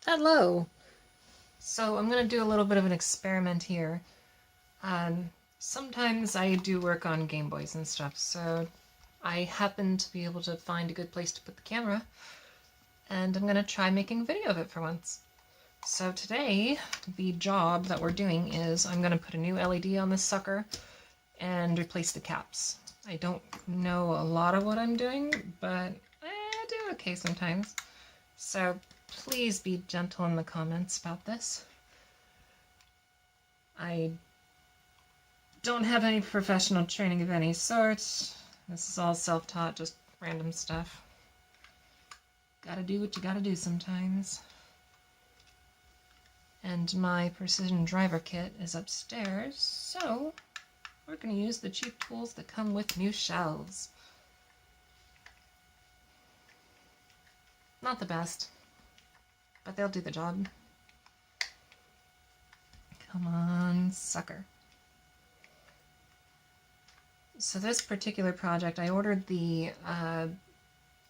Hello! So I'm going to do a little bit of an experiment here. Sometimes I do work on Game Boys and stuff, so I happen to be able to find a good place to put the camera, and I'm going to try making a video of it for once. So today, the job that we're doing is I'm going to put a new LED on this sucker and replace the caps. I don't know a lot of what I'm doing, but I do okay sometimes. So please be gentle in the comments about this. I don't have any professional training of any sort. This is all self-taught, just random stuff. Gotta do what you gotta do sometimes. And my precision driver kit is upstairs, so we're gonna use the cheap tools that come with new shelves. Not the best, but they'll do the job. Come on, sucker. So this particular project, I ordered the,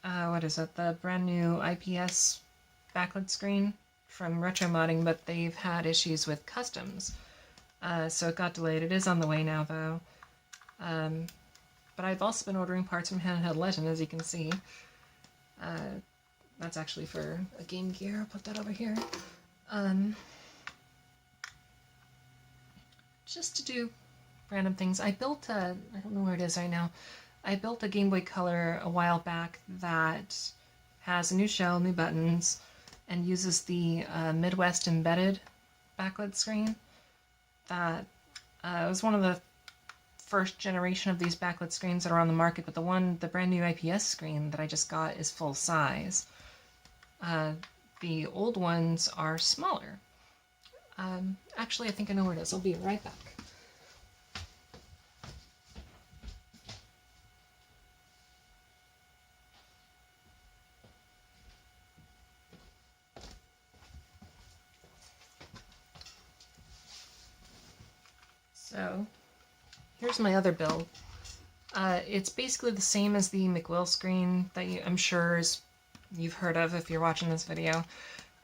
the brand new IPS backlit screen from Retro Modding, but they've had issues with customs. So it got delayed. It is on the way now, though. But I've also been ordering parts from Handheld Legend, as you can see. That's actually for a Game Gear. I'll put that over here. Just to do random things. I built a, I don't know where it is right now, I built a Game Boy Color a while back that has a new shell, new buttons, and uses the Midwest embedded backlit screen. That was one of the first generation of these backlit screens that are on the market, but the brand new IPS screen that I just got is full size. The old ones are smaller. Actually, I think I know where it is. I'll be right back. So, here's my other build. It's basically the same as the McWill screen that I'm sure you've heard of if you're watching this video.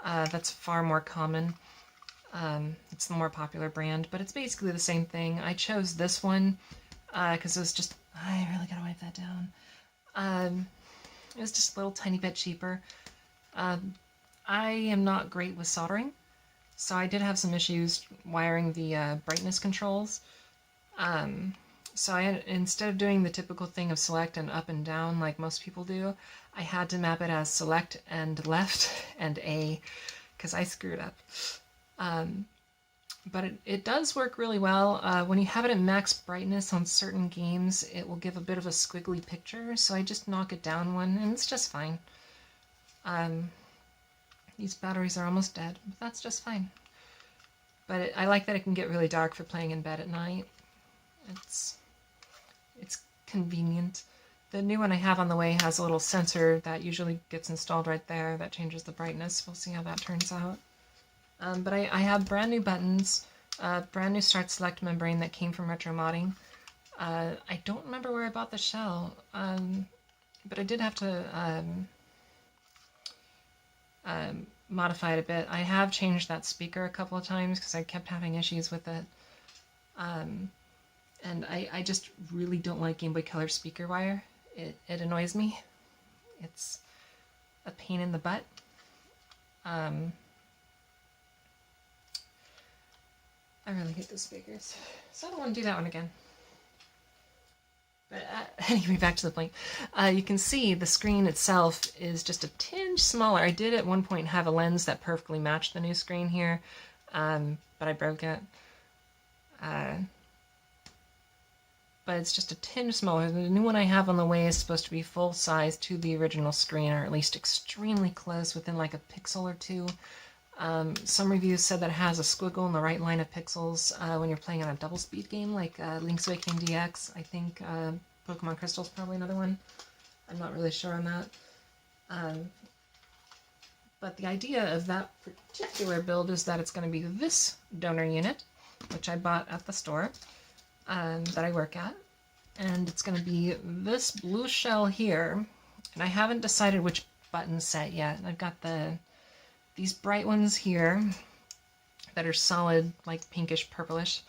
That's far more common. It's the more popular brand, but it's basically the same thing. I chose this one because it was just, I really gotta wipe that down. It was just a little tiny bit cheaper. I am not great with soldering, so I did have some issues wiring the brightness controls. So instead of doing the typical thing of select and up and down like most people do, I had to map it as select and left and A, because I screwed up. But it does work really well. When you have it at max brightness on certain games, it will give a bit of a squiggly picture, so I just knock it down one, and it's just fine. These batteries are almost dead, but that's just fine. But I like that it can get really dark for playing in bed at night. It's convenient. The new one I have on the way has a little sensor that usually gets installed right there that changes the brightness. We'll see how that turns out. But I have brand new buttons, brand new start select membrane that came from Retro Modding. I don't remember where I bought the shell, but I did have to modify it a bit. I have changed that speaker a couple of times because I kept having issues with it. And I just really don't like Game Boy Color speaker wire. It annoys me. It's a pain in the butt. I really hate those speakers, so I don't want to do that one again. But anyway, back to the point. You can see the screen itself is just a tinge smaller. I did at one point have a lens that perfectly matched the new screen here, but I broke it. But it's just a tinge smaller. The new one I have on the way is supposed to be full size to the original screen, or at least extremely close, within like a pixel or two. Some reviews said that it has a squiggle in the right line of pixels when you're playing on a double speed game like Link's Awakening DX. I think Pokemon Crystal's probably another one. I'm not really sure on that. But the idea of that particular build is that it's going to be this donor unit, which I bought at the store that I work at, and it's going to be this blue shell here, and I haven't decided which button set yet. I've got the these bright ones here that are solid, like pinkish purplish.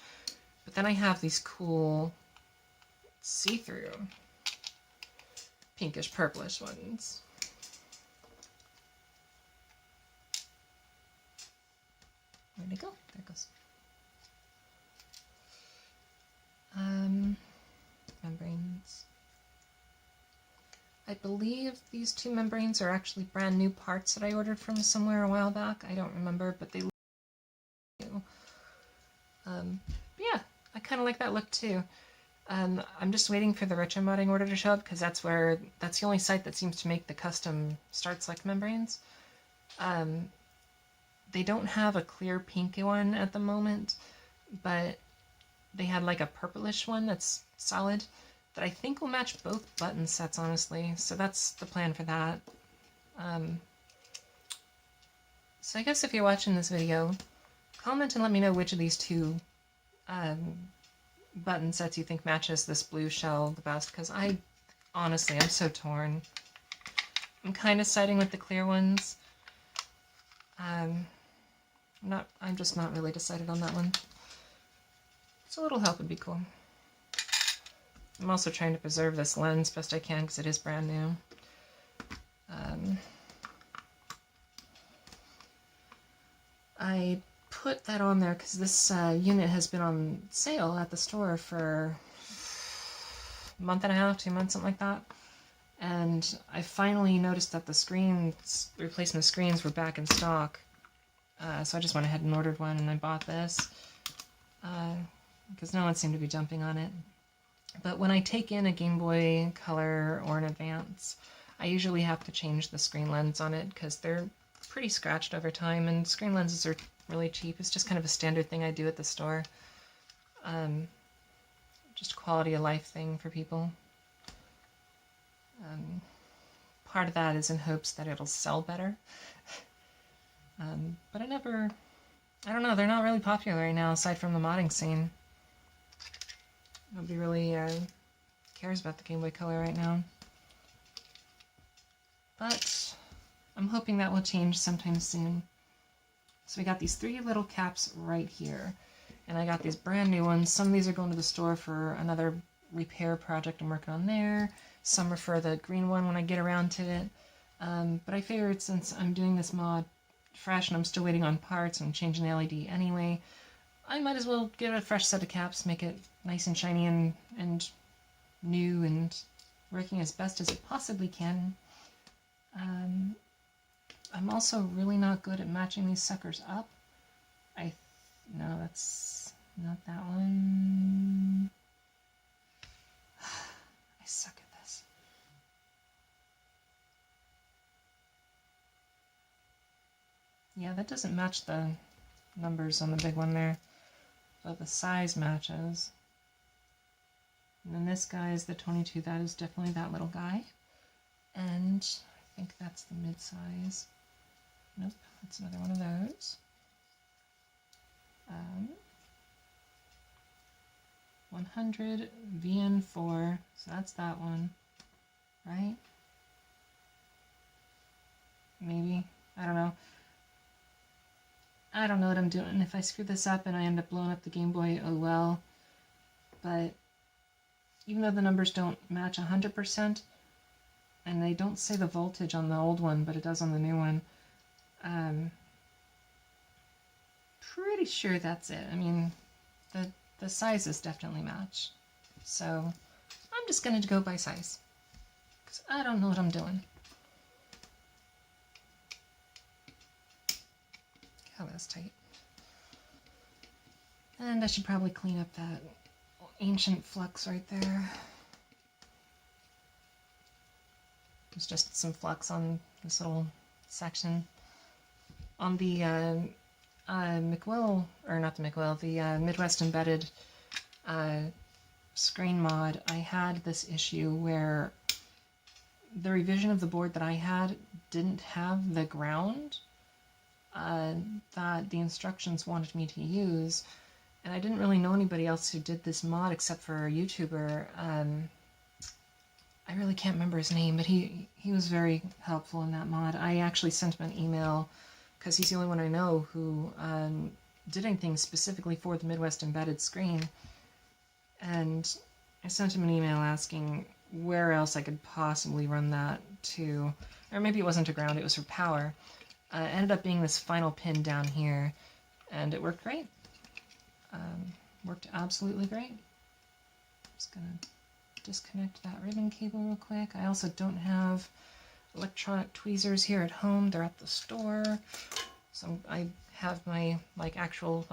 But then I have these cool see-through pinkish purplish ones. Where'd it go? There it goes. Membranes. I believe these two membranes are actually brand new parts that I ordered from somewhere a while back. I don't remember, but they look new. But yeah, I kind of like that look too. I'm just waiting for the retro modding order to show up because that's the only site that seems to make the custom start select membranes. They don't have a clear pink one at the moment, but they had like a purplish one that's solid that I think will match both button sets, honestly. So that's the plan for that. So I guess if you're watching this video, comment and let me know which of these two button sets you think matches this blue shell the best, because honestly, I'm so torn. I'm kind of siding with the clear ones. I'm just not really decided on that one. So a little help would be cool. I'm also trying to preserve this lens best I can because it is brand new. I put that on there because this unit has been on sale at the store for a month and a half, 2 months, something like that. And I finally noticed that the replacement screens were back in stock. So I just went ahead and ordered one, and I bought this because no one seemed to be jumping on it. But when I take in a Game Boy Color or an Advance, I usually have to change the screen lens on it because they're pretty scratched over time, and screen lenses are really cheap. It's just kind of a standard thing I do at the store. Just a quality of life thing for people. Part of that is in hopes that it'll sell better. But I don't know, they're not really popular right now aside from the modding scene. Nobody really cares about the Game Boy Color right now. But I'm hoping that will change sometime soon. So we got these 3 little caps right here. And I got these brand new ones. Some of these are going to the store for another repair project I'm working on there. Some are for the green one when I get around to it. But I figured since I'm doing this mod fresh and I'm still waiting on parts and I'm changing the LED anyway, I might as well get a fresh set of caps, make it nice and shiny and new and working as best as it possibly can. I'm also really not good at matching these suckers up. No, that's not that one. I suck at this. Yeah, that doesn't match the numbers on the big one there, but the size matches. And then this guy is the 22. That is definitely that little guy. And I think that's the mid-size. Nope, that's another one of those. 100 VN4, so that's that one, right? Maybe, I don't know. I don't know what I'm doing. If I screw this up and I end up blowing up the Game Boy, oh well. But even though the numbers don't match 100%, and they don't say the voltage on the old one, but it does on the new one, pretty sure that's it. I mean, the sizes definitely match. So I'm just going to go by size, because I don't know what I'm doing. Oh, that's tight. And I should probably clean up that ancient flux right there. There's just some flux on this little section. On the McWill, or not the McWill, the Midwest Embedded screen mod, I had this issue where the revision of the board that I had didn't have the ground that the instructions wanted me to use, and I didn't really know anybody else who did this mod except for a YouTuber. I really can't remember his name, but he was very helpful in that mod. I actually sent him an email because he's the only one I know who did anything specifically for the Midwest embedded screen. And I sent him an email asking where else I could possibly run that to, or maybe it wasn't to ground, it was for power. It ended up being this final pin down here, and it worked great. Worked absolutely great. Just gonna disconnect that ribbon cable real quick. I also don't have electronic tweezers here at home. They're at the store. So I have my actual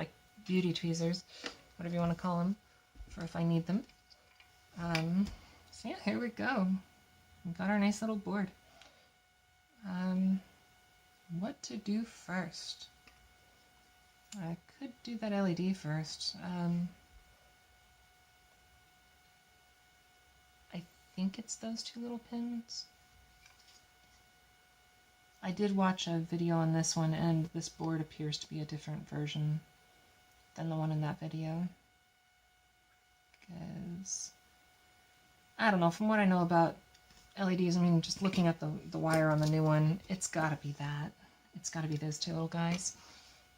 beauty tweezers, whatever you want to call them, for if I need them. So yeah, here we go. We've got our nice little board. What to do first? I could do that LED first. I think it's those two little pins. I did watch a video on this one, and this board appears to be a different version than the one in that video. Because, I don't know, from what I know about LEDs, I mean, just looking at the wire on the new one, it's gotta be that. It's gotta be those two little guys.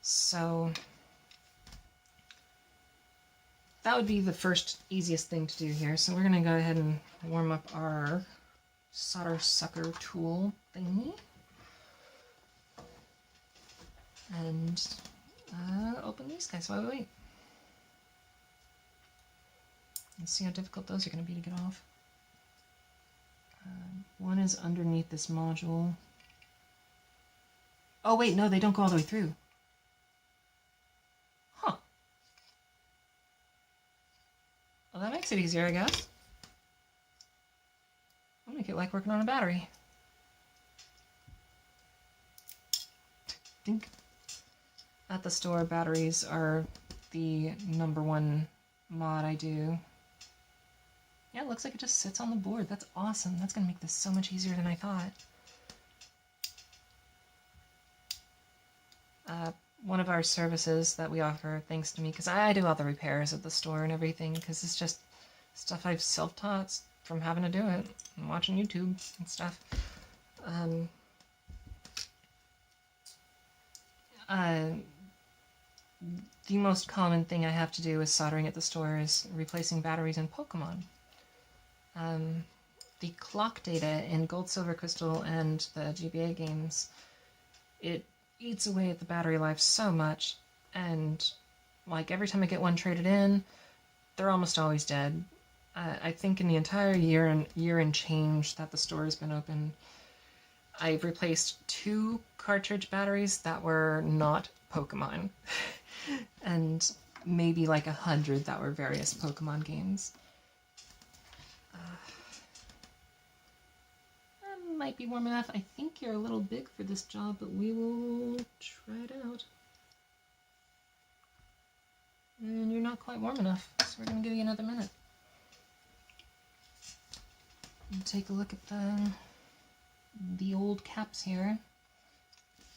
So, that would be the first easiest thing to do here. So we're gonna go ahead and warm up our solder sucker tool thingy. And open these guys while we wait. Let's see how difficult those are going to be to get off. One is underneath this module. Oh wait, no, they don't go all the way through. Huh. Well, that makes it easier, I guess. I'll make it like working on a battery. Dink. At the store, batteries are the #1 mod I do. Yeah, it looks like it just sits on the board. That's awesome. That's going to make this so much easier than I thought. One of our services that we offer, thanks to me, because I do all the repairs at the store and everything, because it's just stuff I've self-taught from having to do it and watching YouTube and stuff. The most common thing I have to do with soldering at the store is replacing batteries in Pokemon. The clock data in Gold, Silver, Crystal, and the GBA games, it eats away at the battery life so much, and like every time I get one traded in, they're almost always dead. I think in the entire year and change that the store has been open, I've replaced 2 cartridge batteries that were not Pokemon, and maybe like 100 that were various Pokemon games. That might be warm enough. I think you're a little big for this job, but we will try it out. And you're not quite warm enough, so we're going to give you another minute. And take a look at the old caps here.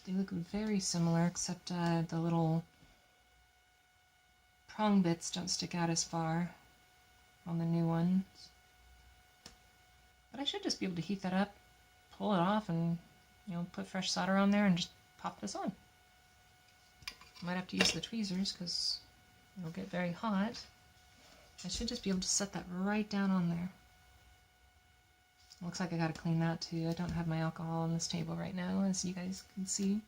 They look very similar, except the little prong bits don't stick out as far on the new ones. But I should just be able to heat that up, pull it off, and put fresh solder on there and just pop this on. Might have to use the tweezers because it'll get very hot. I should just be able to set that right down on there. Looks like I gotta clean that too. I don't have my alcohol on this table right now, as you guys can see.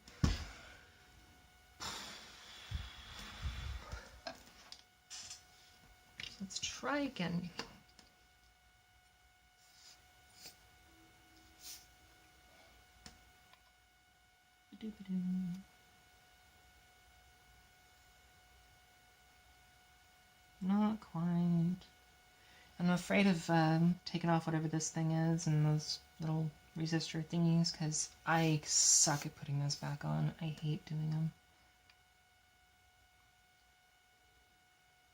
So let's try again. Not quite. I'm afraid of taking off whatever this thing is and those little resistor thingies, because I suck at putting those back on. I hate doing them.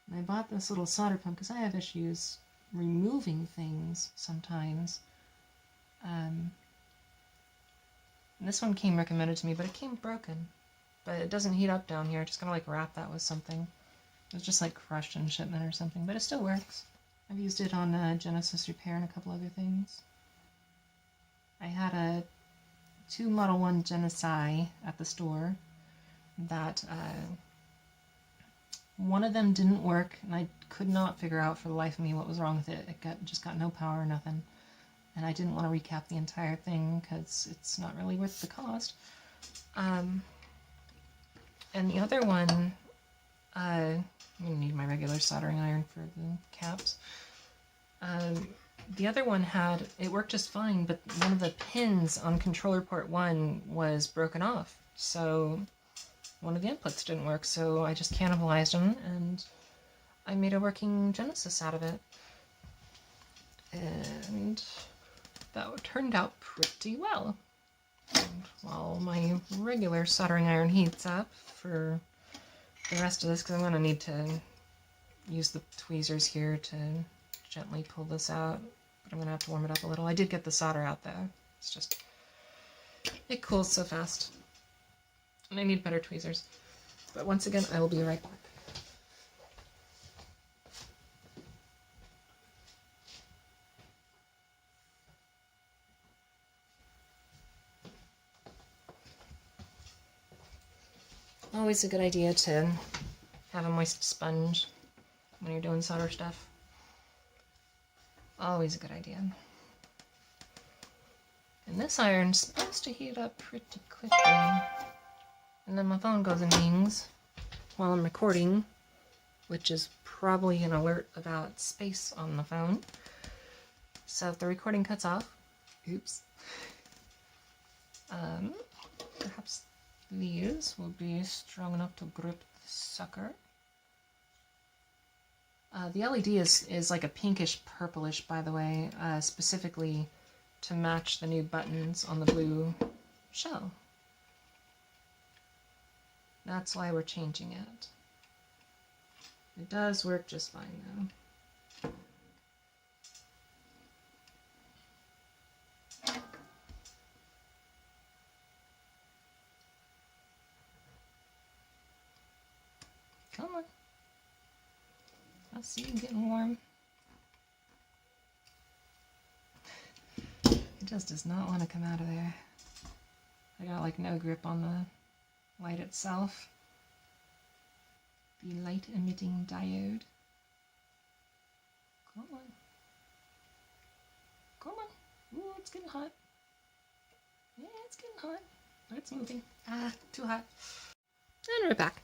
And I bought this little solder pump because I have issues removing things sometimes. And this one came recommended to me, but it came broken. But it doesn't heat up down here. Just gotta like wrap that with something. It was just like crushed in shipment or something, but it still works. I've used it on Genesis Repair and a couple other things. I had a two Model 1 Genesai at the store that one of them didn't work, and I could not figure out for the life of me what was wrong with it. It just got no power or nothing. And I didn't want to recap the entire thing because it's not really worth the cost. And the other one, I'm going to need my regular soldering iron for the caps. The other one it worked just fine, but one of the pins on controller port 1 was broken off. So one of the inputs didn't work, so I just cannibalized them, and I made a working Genesis out of it. And that turned out pretty well. And while my regular soldering iron heats up for the rest of this, because I'm going to need to use the tweezers here to gently pull this out, but I'm going to have to warm it up a little. I did get the solder out though. It's just, it cools so fast. And I need better tweezers. But once again, I will be right back. Always a good idea to have a moist sponge when you're doing solder stuff. Always a good idea. And this iron's supposed to heat up pretty quickly. And then my phone goes and dings while I'm recording, which is probably an alert about space on the phone. So if the recording cuts off, oops. Perhaps these will be strong enough to grip the sucker. The LED is like a pinkish purplish, by the way, specifically to match the new buttons on the blue shell. That's why we're changing it. It does work just fine though. Come on. I see you getting warm. It just does not want to come out of there. I got like no grip on the light itself. The light emitting diode. Come on. Come on. Ooh, it's getting hot. Yeah, it's getting hot. But it's moving. Ah, too hot. And we're back.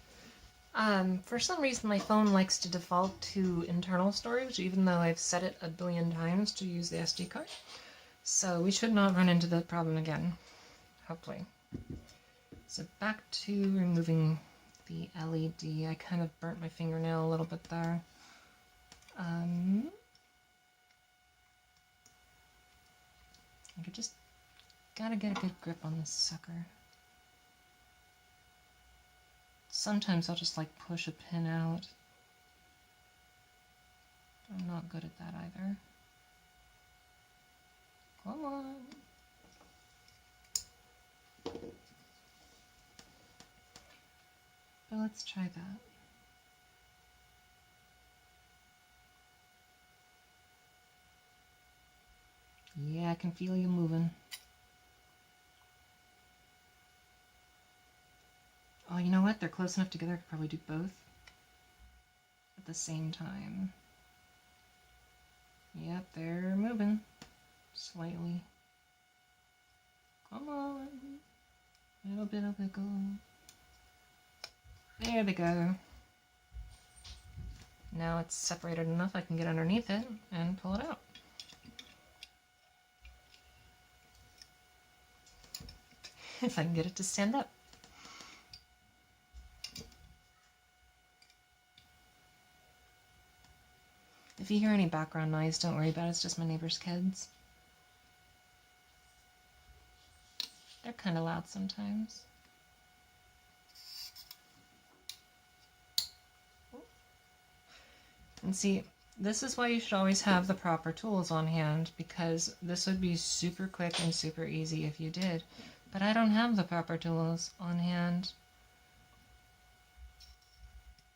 For some reason my phone likes to default to internal storage, even though I've set it a billion times to use the SD card. So we should not run into that problem again, hopefully. So back to removing the LED. I kind of burnt my fingernail a little bit there. I just gotta get a good grip on this sucker. Sometimes I'll just like push a pin out. I'm not good at that either. Come on. But let's try that. Yeah, I can feel you moving. Oh, you know what? They're close enough together I could probably do both at the same time. Yep, they're moving slightly. Come on. A little bit of wiggle. There they go. Now it's separated enough I can get underneath it and pull it out. If I can get it to stand up. If you hear any background noise, don't worry about it, it's just my neighbor's kids. They're kind of loud sometimes. And see, this is why you should always have the proper tools on hand, because this would be super quick and super easy if you did. But I don't have the proper tools on hand.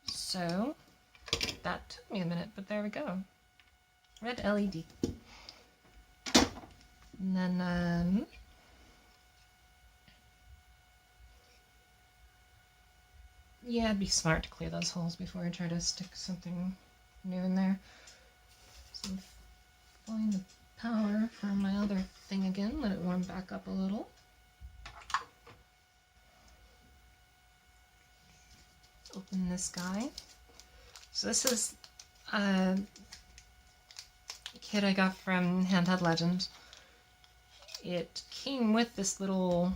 So that took me a minute, but there we go. Red LED. And then Yeah, it'd be smart to clear those holes before I try to stick something new in there. So find the power for my other thing again, let it warm back up a little. Open this guy. So this is a kit I got from Handheld Legend. It came with this little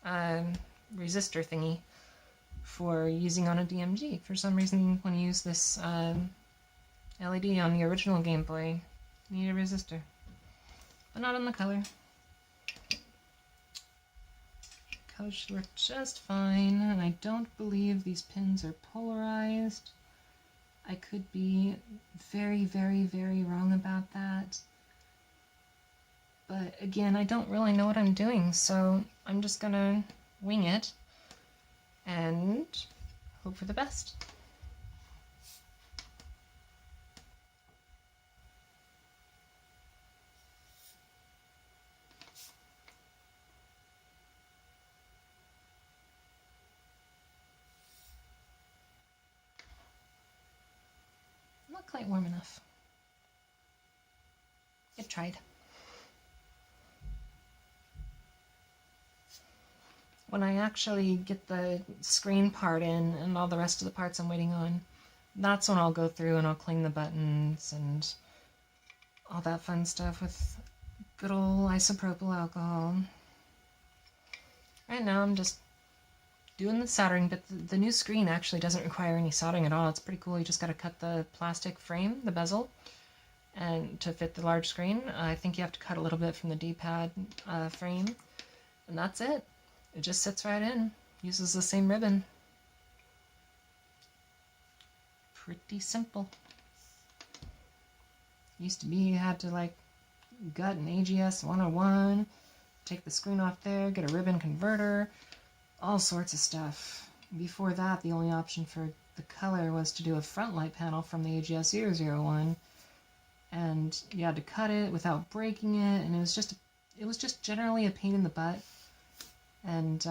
resistor thingy for using on a DMG. For some reason, when you use this LED on the original Game Boy, you need a resistor. But not on the Color. Color should work just fine, and I don't believe these pins are polarized. I could be very, very, very wrong about that. But again, I don't really know what I'm doing, so I'm just gonna wing it and hope for the best. Not quite warm enough. It tried. When I actually get the screen part in and all the rest of the parts I'm waiting on, that's when I'll go through and I'll clean the buttons and all that fun stuff with good old isopropyl alcohol. Right now I'm just doing the soldering, but the new screen actually doesn't require any soldering at all. It's pretty cool. You just gotta cut the plastic frame, the bezel, and to fit the large screen. I think you have to cut a little bit from the D-pad frame, and that's it. It just sits right in. Uses the same ribbon. Pretty simple. Used to be you had to like gut an AGS 101, take the screen off there, get a ribbon converter, all sorts of stuff. Before that, the only option for the Color was to do a front light panel from the AGS 001, and you had to cut it without breaking it, and it was just generally a pain in the butt, and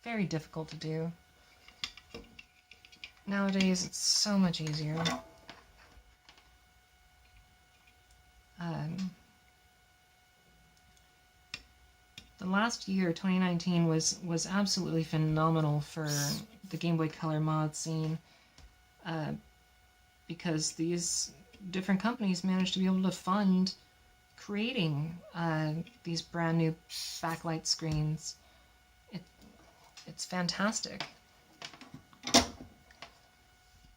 very difficult to do. Nowadays, it's so much easier. The last year, 2019, was absolutely phenomenal for the Game Boy Color mod scene, because these different companies managed to be able to fund creating these brand new backlight screens. It's fantastic.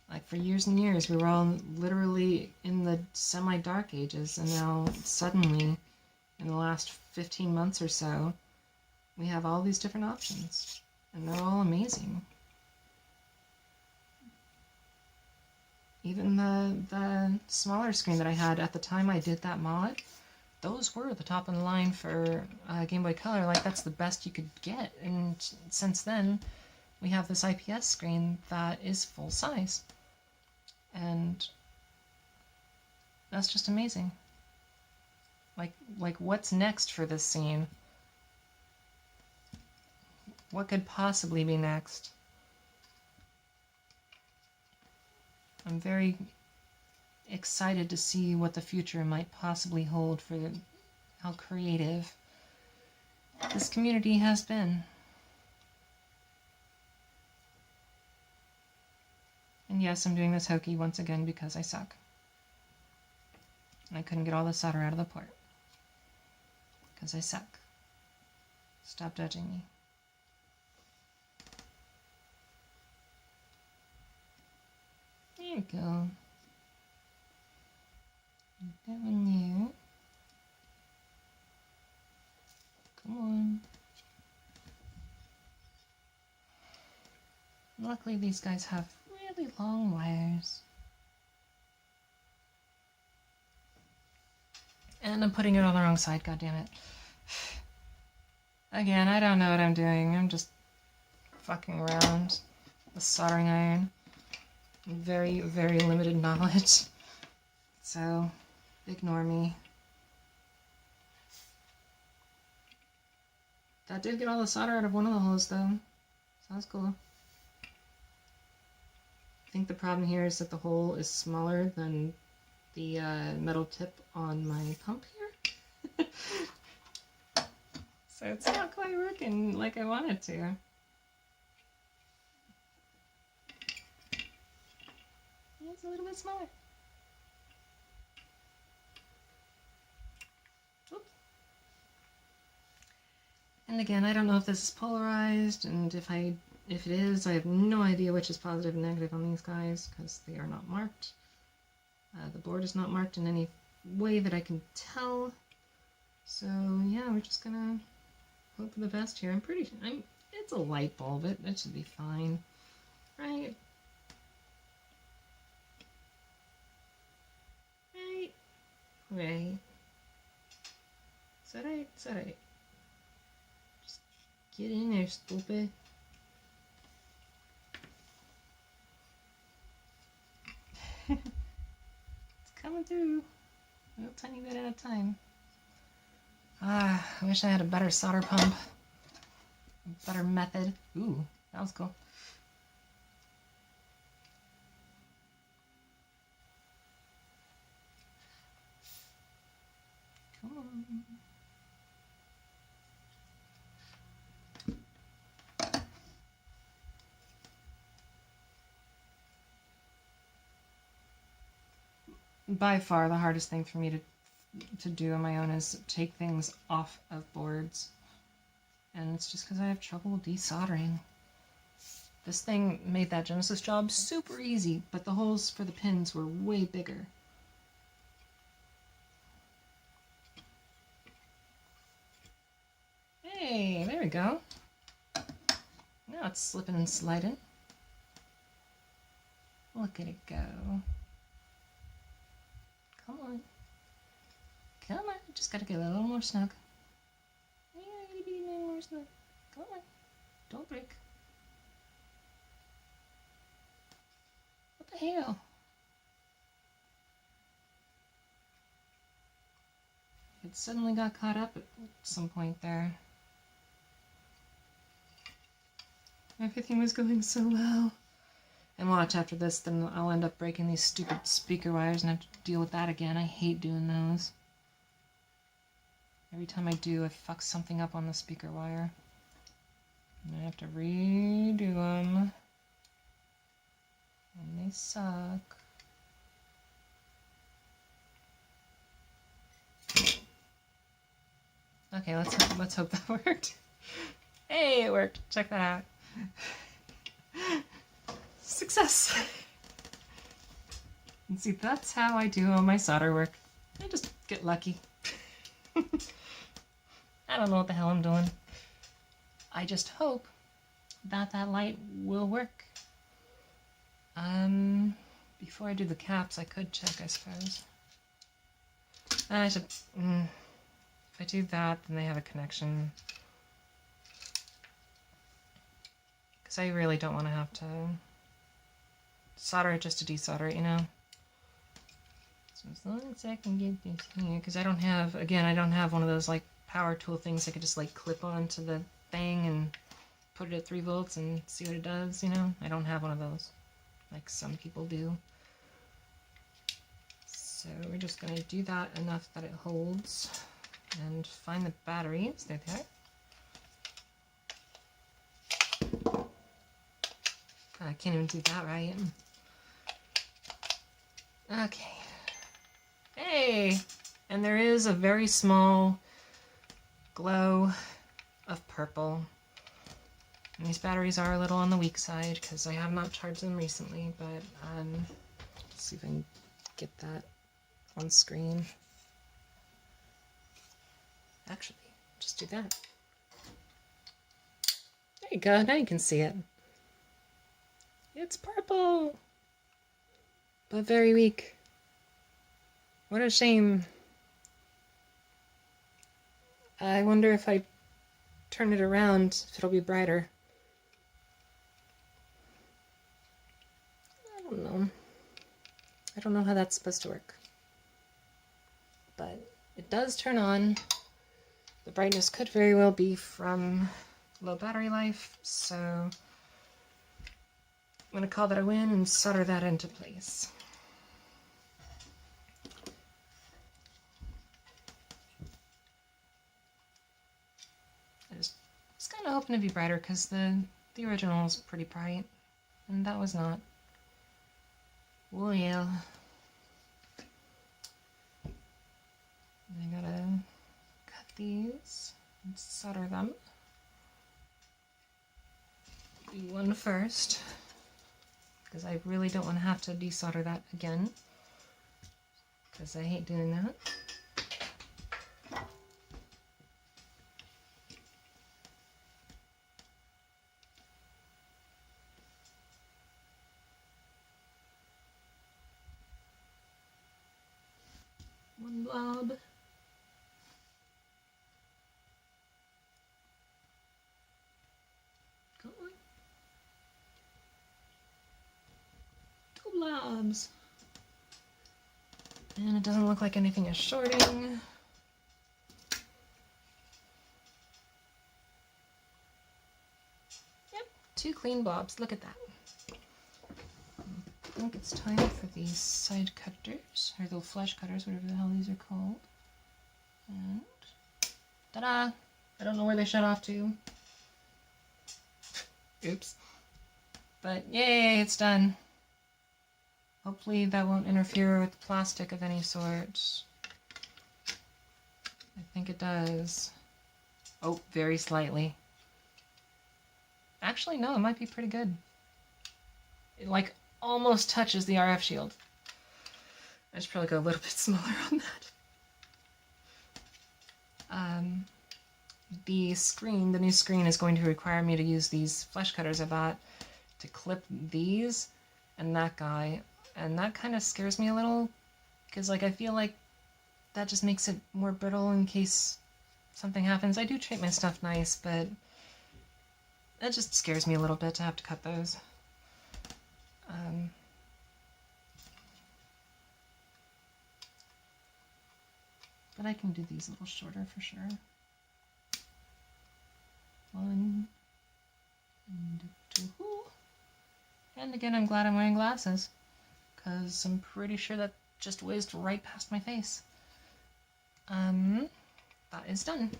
Like for years and years, we were all literally in the semi-dark ages, and now suddenly, in the last 15 months or so, we have all these different options, and they're all amazing. Even the smaller screen that I had at the time I did that mod, those were the top of the line for Game Boy Color. Like, that's the best you could get, and since then, we have this IPS screen that is full size. And that's just amazing. Like what's next for this scene? What could possibly be next? I'm very excited to see what the future might possibly hold for how creative this community has been. And yes, I'm doing this hokey once again because I suck. I couldn't get all the solder out of the port. Because I suck. Stop judging me. There you go. That one there. Come on. Luckily these guys have really long wires. And I'm putting it on the wrong side, goddammit. Again, I don't know what I'm doing. I'm just fucking around with the soldering iron. Very, very limited knowledge. So, ignore me. That did get all the solder out of one of the holes, though. So that's cool. think the problem here is that the hole is smaller than the metal tip on my pump here. So it's not quite working like I want it to. It's a little bit smaller. Oops. And again, I don't know if this is polarized, and if it is, I have no idea which is positive and negative on these guys, because they are not marked. The board is not marked in any way that I can tell. So yeah, we're just gonna hope for the best here. It's a light bulb, it should be fine, right? Right? Right. It's alright, it's alright. Just get in there, stupid. It's coming through. A little tiny bit at a time. I wish I had a better solder pump. A better method. Ooh, that was cool. Come on. By far the hardest thing for me to do on my own is take things off of boards. And it's just because I have trouble desoldering. This thing made that Genesis job super easy, but the holes for the pins were way bigger. Hey, there we go. Now it's slipping and sliding. Look at it go. Come on. Come on. Just gotta get a little more snug. Yeah, gotta be a little more snug. Come on. Don't break. What the hell? It suddenly got caught up at some point there. Everything was going so well. And watch, after this, then I'll end up breaking these stupid speaker wires and have to deal with that again. I hate doing those. Every time I do, I fuck something up on the speaker wire. And I have to redo them. And they suck. Okay, let's hope that worked. Hey, it worked. Check that out. Success! And see, that's how I do all my solder work. I just get lucky. I don't know what the hell I'm doing. I just hope that that light will work. Before I do the caps, I could check, I suppose. I should... if I do that, then they have a connection. Because I really don't want to have to solder it just to desolder it, you know? So as long as I can get this here, because I don't have, again, I don't have one of those like power tool things I could just like clip onto the thing and put it at 3 volts and see what it does, you know? I don't have one of those, like some people do. So we're just going to do that enough that it holds and find the batteries. There they are. I can't even do that right. Okay. Hey! And there is a very small glow of purple. And these batteries are a little on the weak side because I have not charged them recently, but let's see if I can get that on screen. Actually, just do that. There you go, now you can see it. It's purple! But very weak. What a shame. I wonder if I turn it around, if it'll be brighter. I don't know. I don't know how that's supposed to work. But it does turn on. The brightness could very well be from low battery life, so I'm going to call that a win and solder that into place. I was kind of hoping to be brighter because the original was pretty bright, and that was not. Well, I gotta cut these and solder them. Do one first, because I really don't want to have to desolder that again, because I hate doing that. One blob. Come on. Two blobs. And it doesn't look like anything is shorting. Yep, 2 clean blobs. Look at that. I think it's time for these side cutters, or the flesh cutters, whatever the hell these are called. And ta-da! I don't know where they shut off to. Oops. But yay, it's done. Hopefully that won't interfere with plastic of any sort. I think it does. Oh, very slightly. Actually, no, it might be pretty good. It like almost touches the RF shield. I should probably go a little bit smaller on that. The new screen is going to require me to use these flesh cutters I bought to clip these and that guy, and that kind of scares me a little, because like I feel like that just makes it more brittle in case something happens. I do treat my stuff nice, but that just scares me a little bit to have to cut those. But I can do these a little shorter for sure. 1 and 2. And again, I'm glad I'm wearing glasses, because I'm pretty sure that just whizzed right past my face. That is done.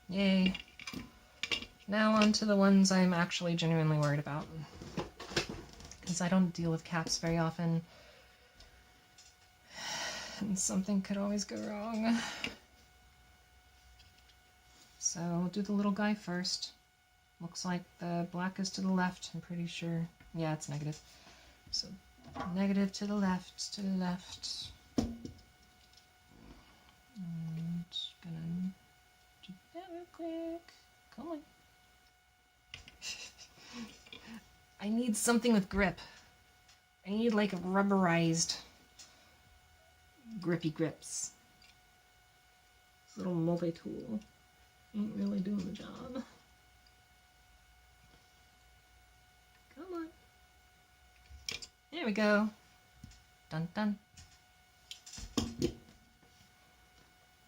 Yay. Now on to the ones I'm actually genuinely worried about, because I don't deal with caps very often, and something could always go wrong. So we'll do the little guy first. Looks like the black is to the left, I'm pretty sure. Yeah, it's negative. So negative to the left, to the left. And gonna do that real quick. Come on. I need something with grip. I need like rubberized grippy grips. This little multi-tool ain't really doing the job. Come on. There we go. Dun dun.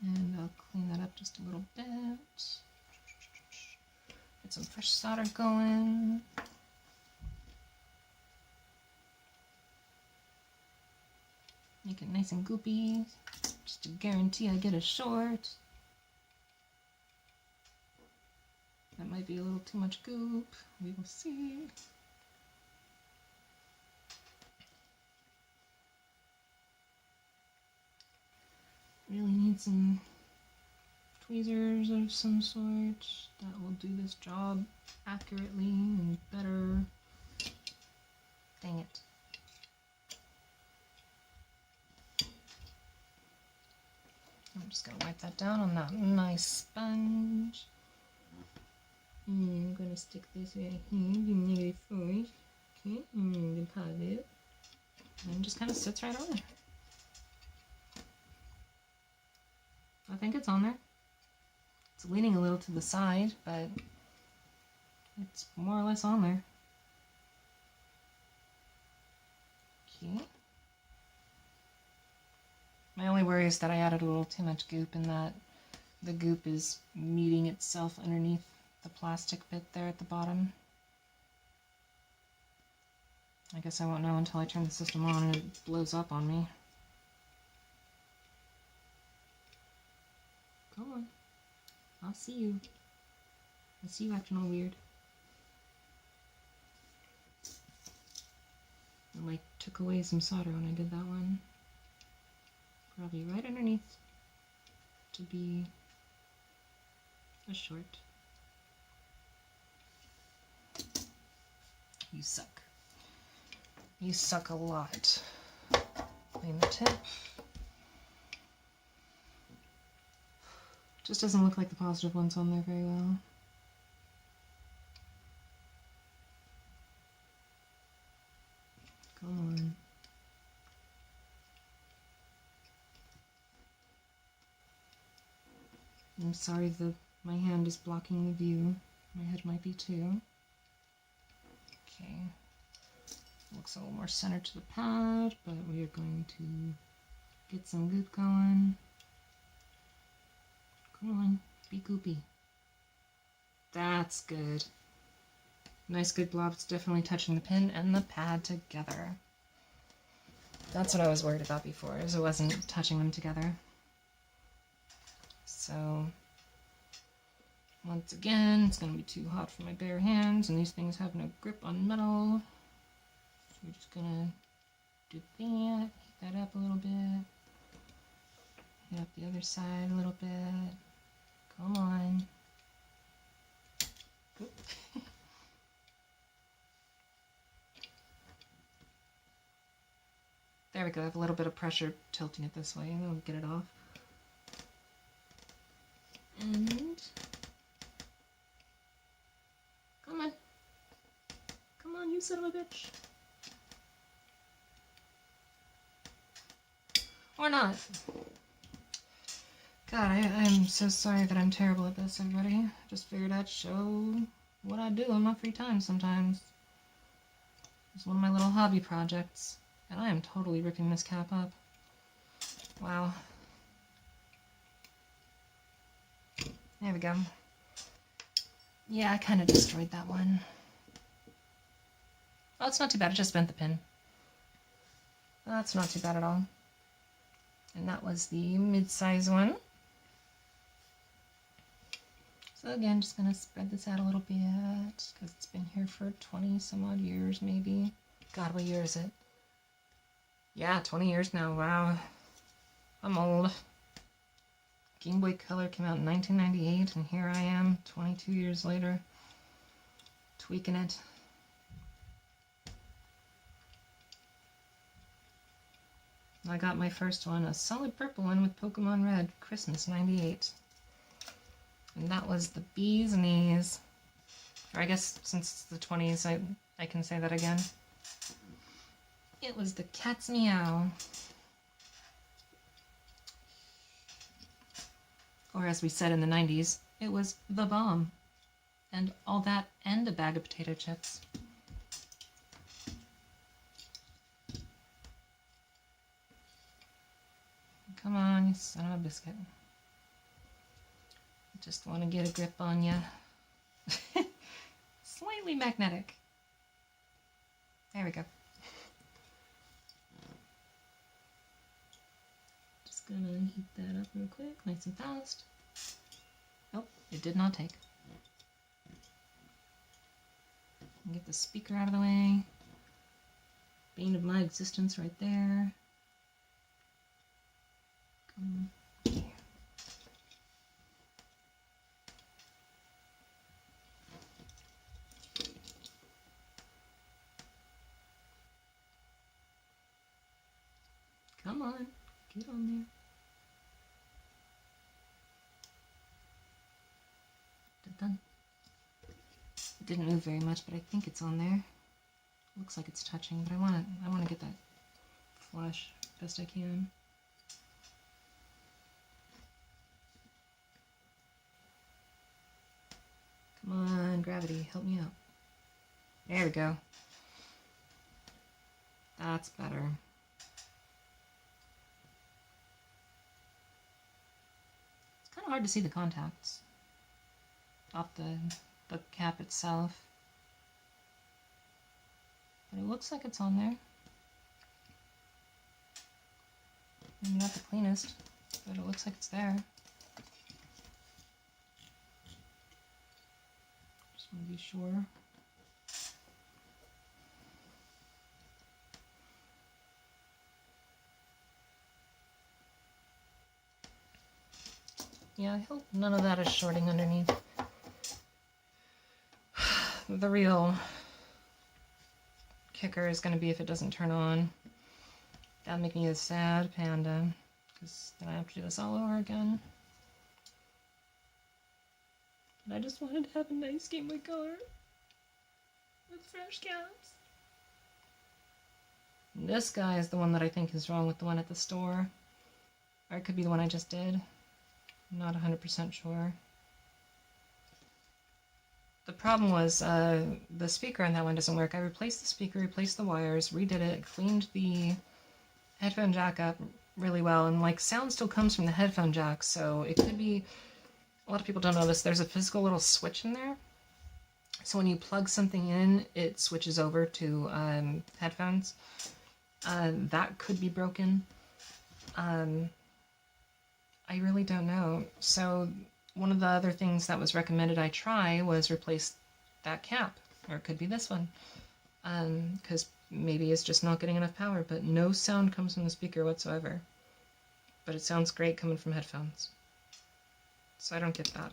And I'll clean that up just a little bit. Get some fresh solder going. Make it nice and goopy, just to guarantee I get a short. That might be a little too much goop. We will see. Really need some tweezers of some sort that will do this job accurately and better. Dang it. I'm just going to wipe that down on that nice sponge. And I'm going to stick this right here, do negative 4. Okay, and the positive. And it just kind of sits right on there. I think it's on there. It's leaning a little to the side, but it's more or less on there. Okay. My only worry is that I added a little too much goop and that the goop is meeting itself underneath the plastic bit there at the bottom. I guess I won't know until I turn the system on and it blows up on me. Come on. I'll see you. I see you acting all weird. I like took away some solder when I did that one. Probably right underneath to be a short. You suck. You suck a lot. Clean the tip. Just doesn't look like the positive one's on there very well. Come on. I'm sorry that my hand is blocking the view. My head might be too. Okay. Looks a little more centered to the pad, but we are going to get some goop going. Come on, be goopy. That's good. Nice good blob. It's definitely touching the pin and the pad together. That's what I was worried about before, is it wasn't touching them together. So, once again, it's going to be too hot for my bare hands, and these things have no grip on metal. So we're just going to do that, heat that up a little bit. Heat up the other side a little bit. Come on. There we go, I have a little bit of pressure tilting it this way, and then we'll get it off. And come on. Come on, you son of a bitch. Or not. God, I'm so sorry that I'm terrible at this, everybody. Just figured I'd show what I do in my free time sometimes. It's one of my little hobby projects. And I am totally ripping this cap up. Wow. There we go. Yeah, I kind of destroyed that one. Well, it's not too bad. It just bent the pin. That's not too bad at all. And that was the mid-size one. So again, just going to spread this out a little bit, because it's been here for 20 some odd years, maybe. God, what year is it? Yeah, 20 years now, wow. I'm old. GameBoy Color came out in 1998, and here I am, 22 years later, tweaking it. I got my first one, a solid purple one with Pokemon Red, Christmas 98. And that was the bee's knees. Or I guess since it's the 20s, I can say that again. It was the cat's meow. Or as we said in the 90s, it was the bomb. And all that and a bag of potato chips. Come on, you son of a biscuit. I just want to get a grip on ya. Slightly magnetic. There we go. Just gonna heat that up real quick, nice and fast. Oh, it did not take. Get the speaker out of the way. Bane of my existence right there. Come here. Come on, get on there. Done. It didn't move very much, but I think it's on there. Looks like it's touching, but I want to get that flush best I can. Come on, gravity, help me out. There we go. That's better. It's kind of hard to see the contacts off the cap itself. but it looks like it's on there. Maybe not the cleanest, but it looks like it's there. Just want to be sure. Yeah, I hope none of that is shorting underneath. The real kicker is going to be if it doesn't turn on. That'll make me a sad panda, because then I have to do this all over again. But I just wanted to have a nice GameBoy Color with fresh caps. And this guy is the one that I think is wrong with the one at the store. Or it could be the one I just did. I'm not 100% sure. The problem was the speaker on that one doesn't work. I replaced the speaker, replaced the wires, redid it, cleaned the headphone jack up really well, and like sound still comes from the headphone jack, so it could be, a lot of people don't know this, there's a physical little switch in there. So when you plug something in, it switches over to headphones. That could be broken. I really don't know. So one of the other things that was recommended I try was replace that cap, or it could be this one, because maybe it's just not getting enough power, but no sound comes from the speaker whatsoever. But it sounds great coming from headphones. So I don't get that.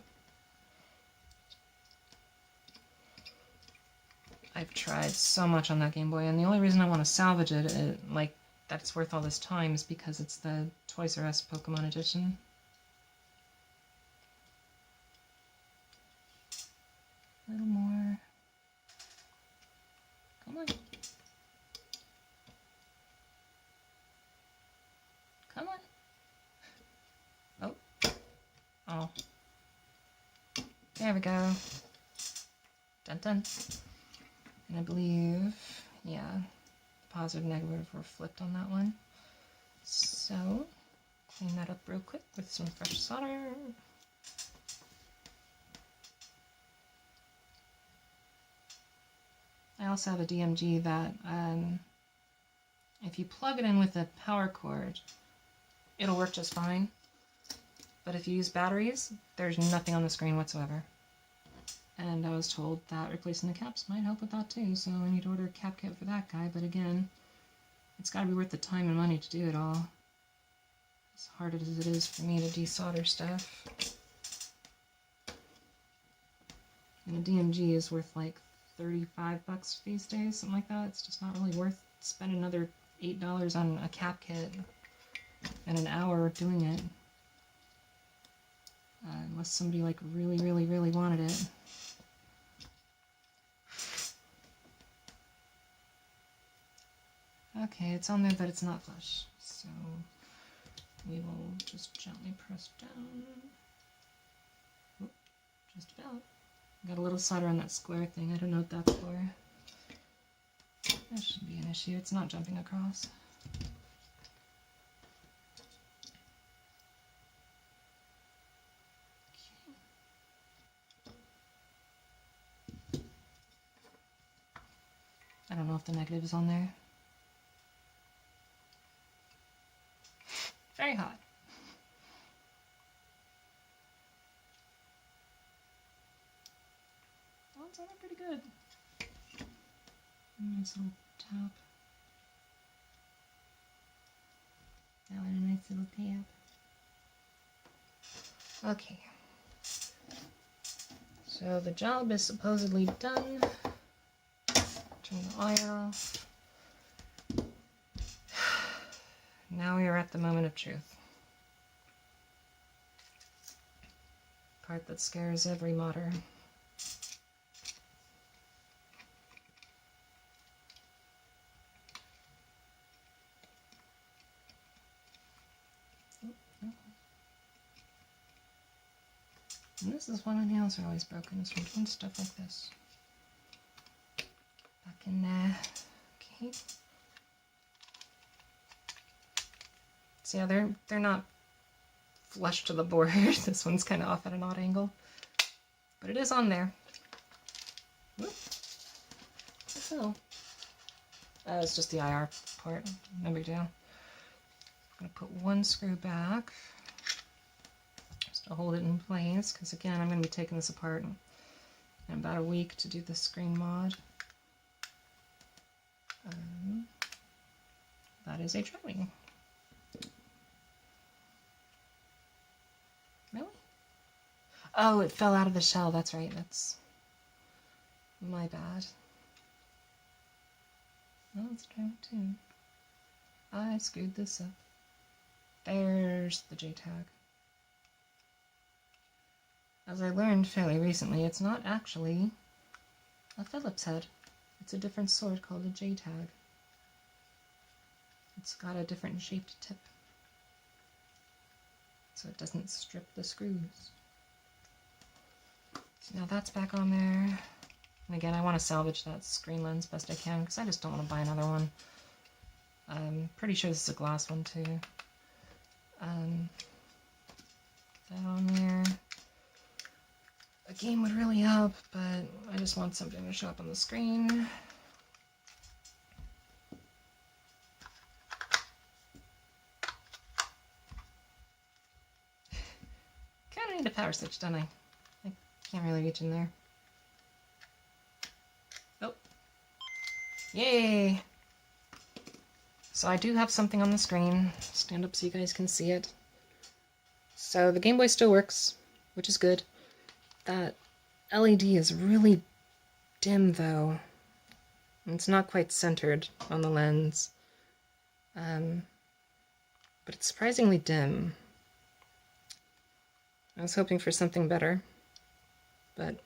I've tried so much on that Game Boy, and the only reason I want to salvage it, like, that's worth all this time, is because it's the Toys R Us Pokemon edition. A little more. Come on. Come on. Oh. Oh. There we go. Dun dun. And I believe, yeah, positive and negative were flipped on that one. So, clean that up real quick with some fresh solder. I also have a DMG that, if you plug it in with a power cord, it'll work just fine. But if you use batteries, there's nothing on the screen whatsoever. And I was told that replacing the caps might help with that too, so I need to order a cap kit for that guy, but again, it's gotta be worth the time and money to do it all. As hard as it is for me to desolder stuff. And a DMG is worth like 35 bucks these days, something like that. It's just not really worth spending another $8 on a cap kit and an hour doing it. Unless somebody like really, really, really wanted it. Okay, it's on there that it's not flush, so we will just gently press down. Oh, just about. Got a little solder on that square thing. I don't know what that's for. That shouldn't be an issue. It's not jumping across. Okay. I don't know if the negative is on there. Very hot. Oh, it's on there pretty good. Nice little top. Now in a nice little tab. Okay. So the job is supposedly done. Turn the wire off. Now we are at the moment of truth. Part that scares every modder. And this is why my nails are always broken, is from doing stuff like this. Back in there. Okay. So yeah, they're not flush to the board. This one's kind of off at an odd angle. But it is on there. Whoop. So. It's just the IR port, no big deal. I'm going to put one screw back just to hold it in place, because again I'm going to be taking this apart in about a week to do the screen mod. That is a drawing. Really? Oh, it fell out of the shell, that's right, that's my bad. Oh, it's trying to. I screwed this up. There's the J-tag. As I learned fairly recently, it's not actually a Phillips head. It's a different sort called a J-tag. It's got a different shaped tip, so it doesn't strip the screws. So now that's back on there. And again, I want to salvage that screen lens best I can, because I just don't want to buy another one. I'm pretty sure this is a glass one too. That on there. A game would really help, but I just want something to show up on the screen. Kind of need a power switch, don't I? I can't really reach in there. Oh. Yay! So I do have something on the screen. Stand up so you guys can see it. So the Game Boy still works, which is good. That LED is really dim though. It's not quite centered on the lens. But it's surprisingly dim. I was hoping for something better, but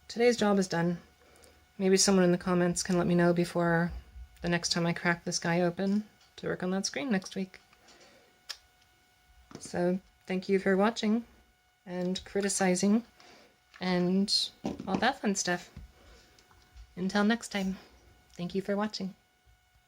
today's job is done. Maybe someone in the comments can let me know before the next time I crack this guy open to work on that screen next week. So thank you for watching and criticizing and all that fun stuff. Until next time, thank you for watching.